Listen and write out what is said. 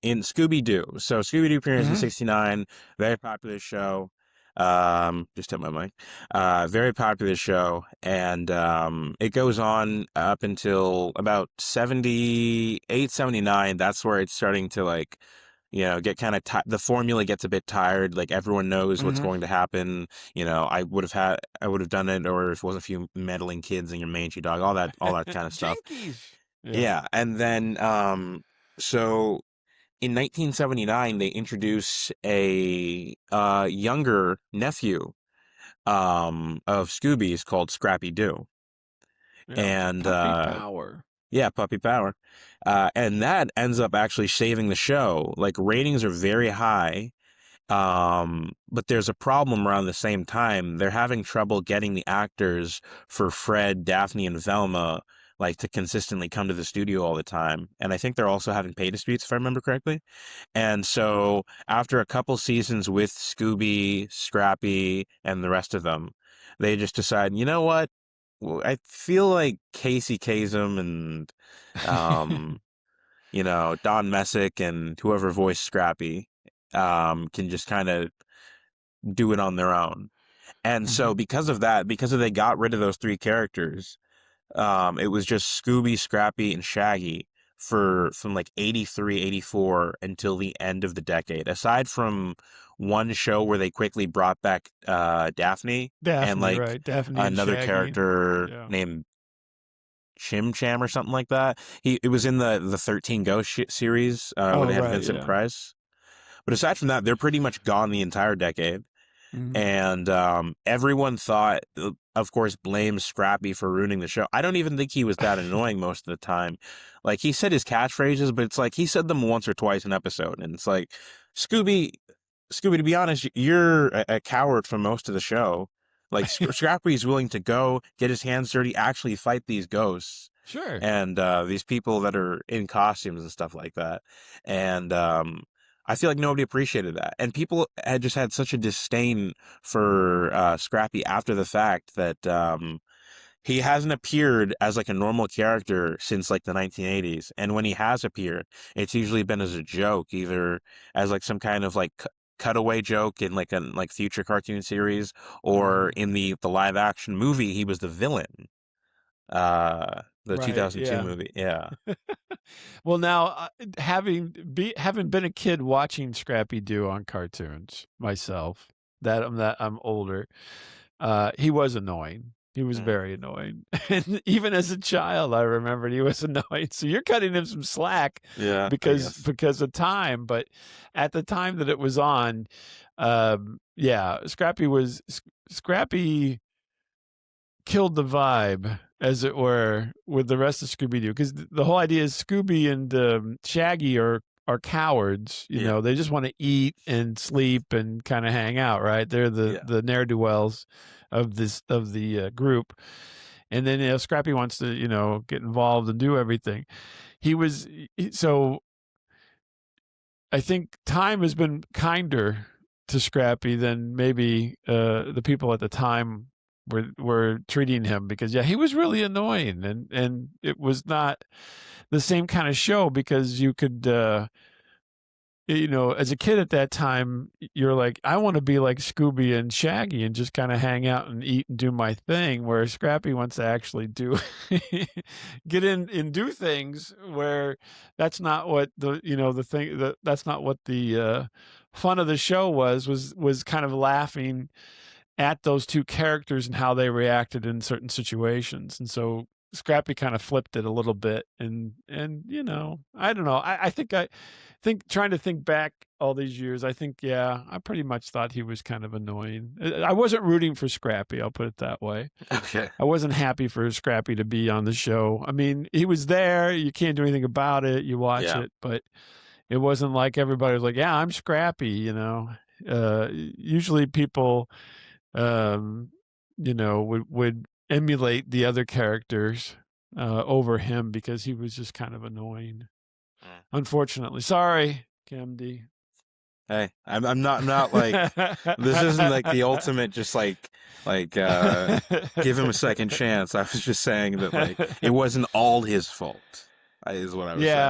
in Scooby Doo. So Scooby Doo premieres in Hmm. '69. Very popular show. Just hit my mic. Very popular show, and it goes on up until about 78, 79. That's where it's starting to like, get kind of the formula gets a bit tired. Like everyone knows what's Hmm. going to happen. I would have done it, or if it wasn't a few meddling kids and your mangy dog, all that kind of stuff. Jinkies. Yeah. Yeah, and then so in 1979 they introduce a younger nephew of Scooby's called Scrappy Doo. Yeah. And Puppy power. yeah, Puppy Power. And that ends up actually saving the show. Like ratings are very high. But there's a problem around the same time. They're having trouble getting the actors for Fred, Daphne, and Velma like to consistently come to the studio all the time. And I think they're also having pay disputes, if I remember correctly. And so after a couple seasons with Scooby, Scrappy, and the rest of them, they just decide, you know what? Well, I feel like Casey Kasem and um, Don Messick and whoever voiced Scrappy can just kind of do it on their own. And Hmm. so because of that, because they got rid of those three characters, it was just Scooby, Scrappy, and Shaggy from like 83, 84 until the end of the decade. Aside from one show where they quickly brought back Daphne and Daphne, like right? Daphne and another Shaggy. character Yeah. named Chim Cham or something like that. It was in the 13 Ghost series where Oh, they had right. Vincent Yeah. Price. But aside from that, they're pretty much gone the entire decade. Hmm. And everyone thought, of course, blames Scrappy for ruining the show. I don't even think he was that annoying most of the time. Like he said his catchphrases, but it's like he said them once or twice an episode, and it's like Scooby, Scooby. To be honest, you're a coward for most of the show. Like Scrappy is willing to go get his hands dirty, actually fight these ghosts Sure. and these people that are in costumes and stuff like that. And I feel like nobody appreciated that. And people had just had such a disdain for Scrappy after the fact that he hasn't appeared as like a normal character since like the 1980s. And when he has appeared, it's usually been as a joke, either as like some kind of like cutaway joke in like a like future cartoon series, or Hmm. in the live action movie, he was the villain. The Right. 2002 Yeah. movie. Yeah. Well, now having been a kid watching Scrappy Doo on cartoons myself, that I'm older. He was annoying. He was Mm. very annoying, and even as a child, I remembered he was annoying. So you're cutting him some slack Yeah, I because guess. because of time, but at the time that it was on, yeah, Scrappy killed the vibe, as it were, with the rest of Scooby Doo. Because the whole idea is Scooby and Shaggy are cowards. You Yeah. know, they just want to eat and sleep and kind of hang out. Right? They're the Yeah. the ne'er do wells of the group. And then Scrappy wants to get involved and do everything. So I think time has been kinder to Scrappy than maybe the people at the time were treating him, because yeah, he was really annoying, and it was not the same kind of show, because you could as a kid at that time, you're like, I want to be like Scooby and Shaggy and just kind of hang out and eat and do my thing. Where Scrappy wants to actually do, get in and do things where that's not what the thing that's not what the fun of the show was kind of laughing at those two characters and how they reacted in certain situations. And so Scrappy kind of flipped it a little bit, and I don't know. I think trying to think back all these years, I think, yeah, I pretty much thought he was kind of annoying. I wasn't rooting for Scrappy, I'll put it that way. Okay. I wasn't happy for Scrappy to be on the show. I mean, he was there, you can't do anything about it. You watch Yeah. it, but it wasn't like everybody was like, "Yeah, I'm Scrappy." Usually people um, would emulate the other characters over him, because he was just kind of annoying. Mm. Unfortunately, sorry, Camdy. Hey, I'm not like this isn't like the ultimate just give him a second chance. I was just saying that like it wasn't all his fault. Is what I was saying. Yeah,